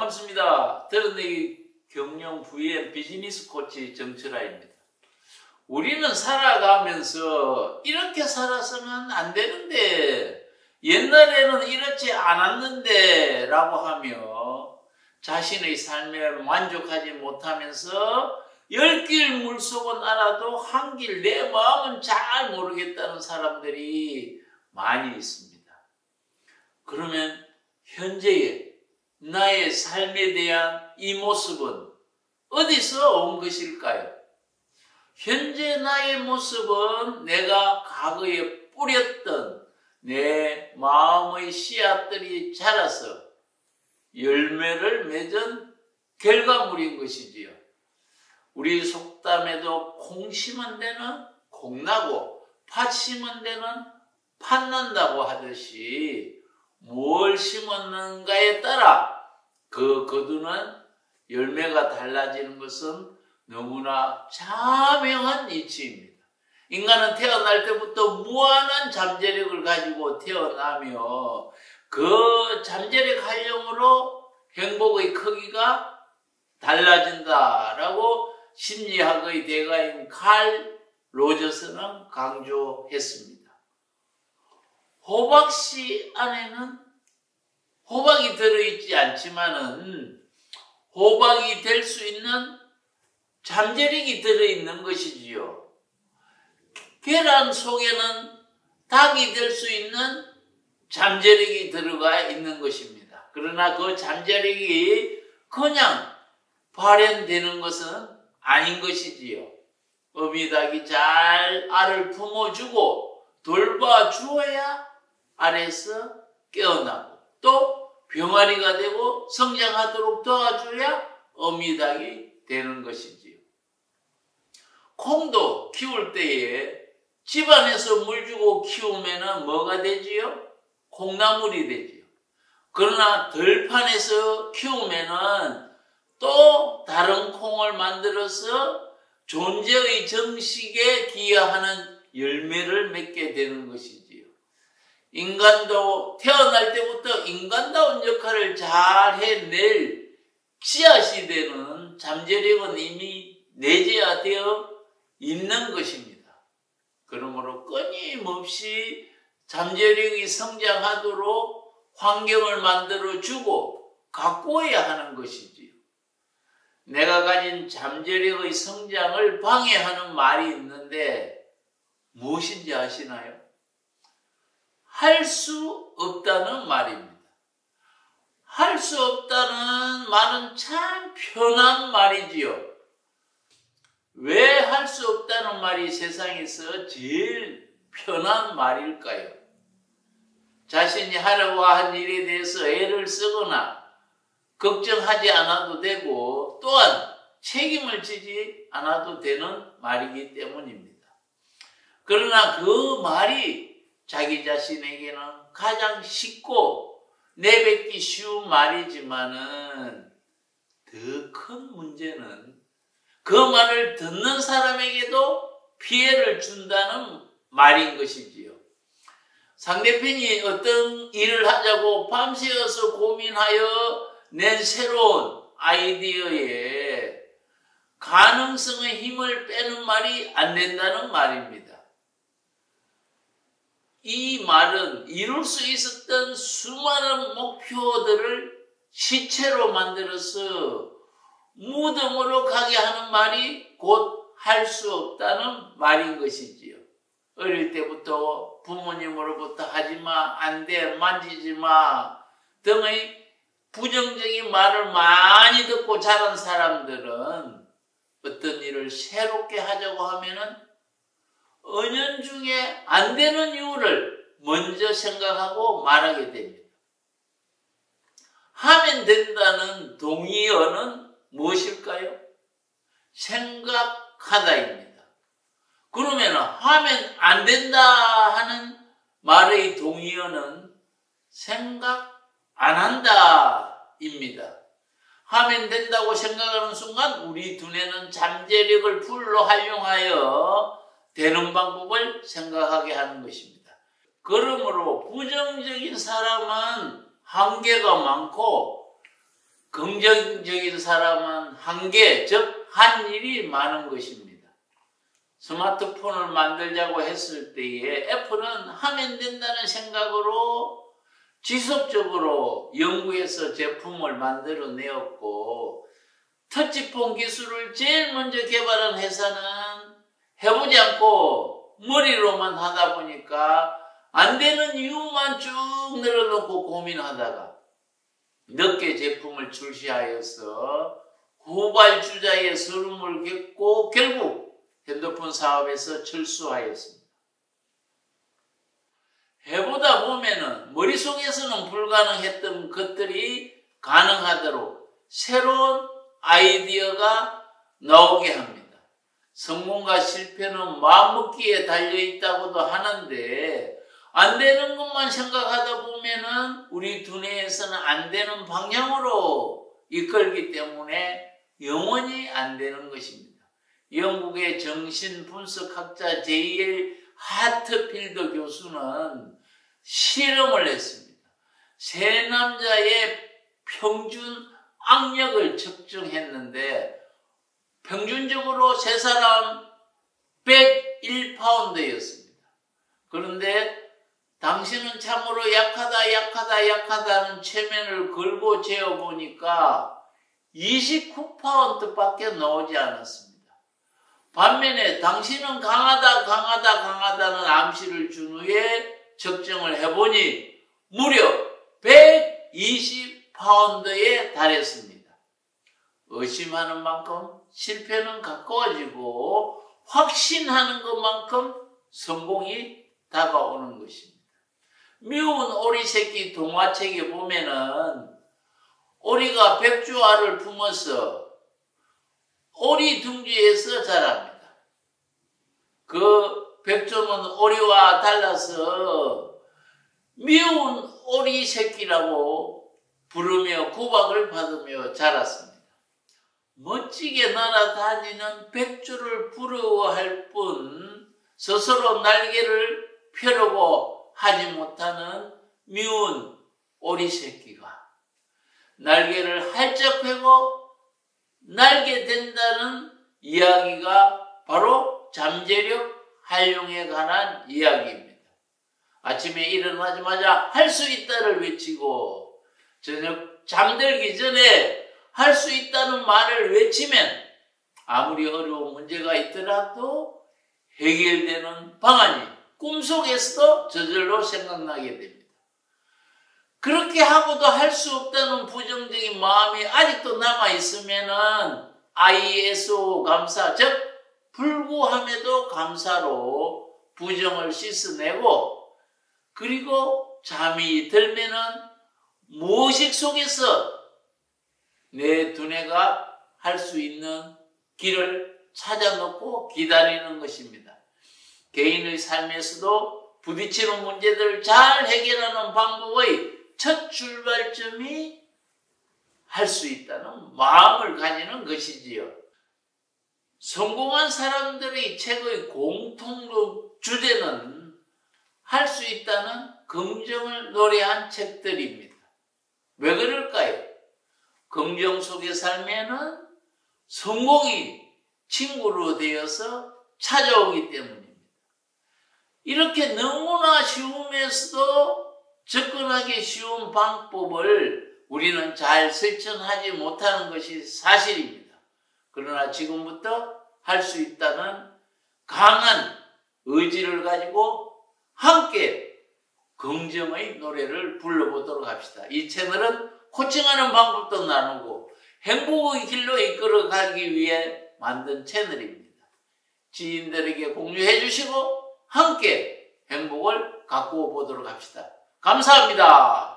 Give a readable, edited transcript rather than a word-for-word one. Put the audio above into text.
반갑습니다. 드러내기 경영 VM 비즈니스 코치 정철아입니다. 우리는 살아가면서 이렇게 살아서는 안 되는데, 옛날에는 이렇지 않았는데 라고 하며 자신의 삶에 만족하지 못하면서 열 길 물속은 알아도 한 길 내 마음은 잘 모르겠다는 사람들이 많이 있습니다. 그러면 현재의 나의 삶에 대한 이 모습은 어디서 온 것일까요? 현재 나의 모습은 내가 과거에 뿌렸던 내 마음의 씨앗들이 자라서 열매를 맺은 결과물인 것이지요. 우리 속담에도 콩 심은 데는 콩 나고 팥 심은 데는 팥 난다고 하듯이 뭘 심었는가에 따라 그 거두는 열매가 달라지는 것은 너무나 자명한 이치입니다. 인간은 태어날 때부터 무한한 잠재력을 가지고 태어나며 그 잠재력 활용으로 행복의 크기가 달라진다라고 심리학의 대가인 칼 로저스는 강조했습니다. 호박씨 안에는 호박이 들어있지 않지만은 호박이 될 수 있는 잠재력이 들어있는 것이지요. 계란 속에는 닭이 될 수 있는 잠재력이 들어가 있는 것입니다. 그러나 그 잠재력이 그냥 발현되는 것은 아닌 것이지요. 어미닭이 잘 알을 품어주고 돌봐주어야 알에서 깨어나고 또 병아리가 되고 성장하도록 도와줘야 어미닭이 되는 것이지요. 콩도 키울 때에 집안에서 물 주고 키우면 뭐가 되지요? 콩나물이 되지요. 그러나 들판에서 키우면 또 다른 콩을 만들어서 존재의 정식에 기여하는 열매를 맺게 되는 것이지요. 인간도 태어날 때부터 인간다운 역할을 잘 해낼 씨앗이 되는 잠재력은 이미 내재되어 있는 것입니다. 그러므로 끊임없이 잠재력이 성장하도록 환경을 만들어주고 가꾸어야 하는 것이지요. 내가 가진 잠재력의 성장을 방해하는 말이 있는데 무엇인지 아시나요? 할 수 없다는 말입니다. 할 수 없다는 말은 참 편한 말이지요. 왜 할 수 없다는 말이 세상에서 제일 편한 말일까요? 자신이 하려고 한 일에 대해서 애를 쓰거나 걱정하지 않아도 되고 또한 책임을 지지 않아도 되는 말이기 때문입니다. 그러나 그 말이 자기 자신에게는 가장 쉽고 내뱉기 쉬운 말이지만은 더 큰 문제는 그 말을 듣는 사람에게도 피해를 준다는 말인 것이지요. 상대편이 어떤 일을 하자고 밤새워서 고민하여 낸 새로운 아이디어에 가능성의 힘을 빼는 말이 안 된다는 말입니다. 이 말은 이룰 수 있었던 수많은 목표들을 시체로 만들어서 무덤으로 가게 하는 말이 곧 할 수 없다는 말인 것이지요. 어릴 때부터 부모님으로부터 하지마, 안 돼, 만지지마 등의 부정적인 말을 많이 듣고 자란 사람들은 어떤 일을 새롭게 하자고 하면은 은연중에 안 되는 이유를 먼저 생각하고 말하게 됩니다. 하면 된다는 동의어는 무엇일까요? 생각하다입니다. 그러면 하면 안 된다 하는 말의 동의어는 생각 안 한다입니다. 하면 된다고 생각하는 순간 우리 두뇌는 잠재력을 풀로 활용하여 되는 방법을 생각하게 하는 것입니다. 그러므로 부정적인 사람은 한계가 많고 긍정적인 사람은 한계, 즉 한 일이 많은 것입니다. 스마트폰을 만들자고 했을 때에 애플은 하면 된다는 생각으로 지속적으로 연구해서 제품을 만들어내었고, 터치폰 기술을 제일 먼저 개발한 회사는 해보지 않고 머리로만 하다 보니까 안 되는 이유만 쭉 늘어놓고 고민하다가 늦게 제품을 출시하여서 후발주자의 서름을 겪고 결국 핸드폰 사업에서 철수하였습니다. 해보다 보면은 머릿속에서는 불가능했던 것들이 가능하도록 새로운 아이디어가 나오게 합니다. 성공과 실패는 마음먹기에 달려있다고도 하는데 안 되는 것만 생각하다 보면은 우리 두뇌에서는 안 되는 방향으로 이끌기 때문에 영원히 안 되는 것입니다. 영국의 정신분석학자 J.L. 하트필드 교수는 실험을 했습니다. 세 남자의 평균 악력을 측정했는데 평균적으로 세 사람 101파운드였습니다. 그런데 당신은 참으로 약하다는 체면을 걸고 재어보니까 29파운드밖에 나오지 않았습니다. 반면에 당신은 강하다는 암시를 준 후에 측정을 해보니 무려 120파운드에 달했습니다. 의심하는 만큼 실패는 가까워지고 확신하는 것만큼 성공이 다가오는 것입니다. 미운 오리 새끼 동화책에 보면은 오리가 백주알을 품어서 오리 둥지에서 자랍니다. 그 백조는 오리와 달라서 미운 오리 새끼라고 부르며 구박을 받으며 자랐습니다. 멋지게 날아다니는 백조를 부러워할 뿐 스스로 날개를 펴려고 하지 못하는 미운 오리 새끼가 날개를 활짝 펴고 날게 된다는 이야기가 바로 잠재력 활용에 관한 이야기입니다. 아침에 일어나자마자 할 수 있다를 외치고 저녁 잠들기 전에 할 수 있다는 말을 외치면 아무리 어려운 문제가 있더라도 해결되는 방안이 꿈속에서도 저절로 생각나게 됩니다. 그렇게 하고도 할 수 없다는 부정적인 마음이 아직도 남아있으면은 ISO 감사, 즉 불구함에도 감사로 부정을 씻어내고 그리고 잠이 들면은 무의식 속에서 내 두뇌가 할 수 있는 길을 찾아놓고 기다리는 것입니다. 개인의 삶에서도 부딪히는 문제들을 잘 해결하는 방법의 첫 출발점이 할 수 있다는 마음을 가지는 것이지요. 성공한 사람들의 책의 공통적 주제는 할 수 있다는 긍정을 노래한 책들입니다. 왜 그럴까요? 긍정 속에 살면은 성공이 친구로 되어서 찾아오기 때문입니다. 이렇게 너무나 쉬우면서도 접근하기 쉬운 방법을 우리는 잘 실천하지 못하는 것이 사실입니다. 그러나 지금부터 할 수 있다는 강한 의지를 가지고 함께 긍정의 노래를 불러보도록 합시다. 이 채널은 코칭하는 방법도 나누고 행복의 길로 이끌어가기 위해 만든 채널입니다. 지인들에게 공유해 주시고 함께 행복을 가꾸어 보도록 합시다. 감사합니다.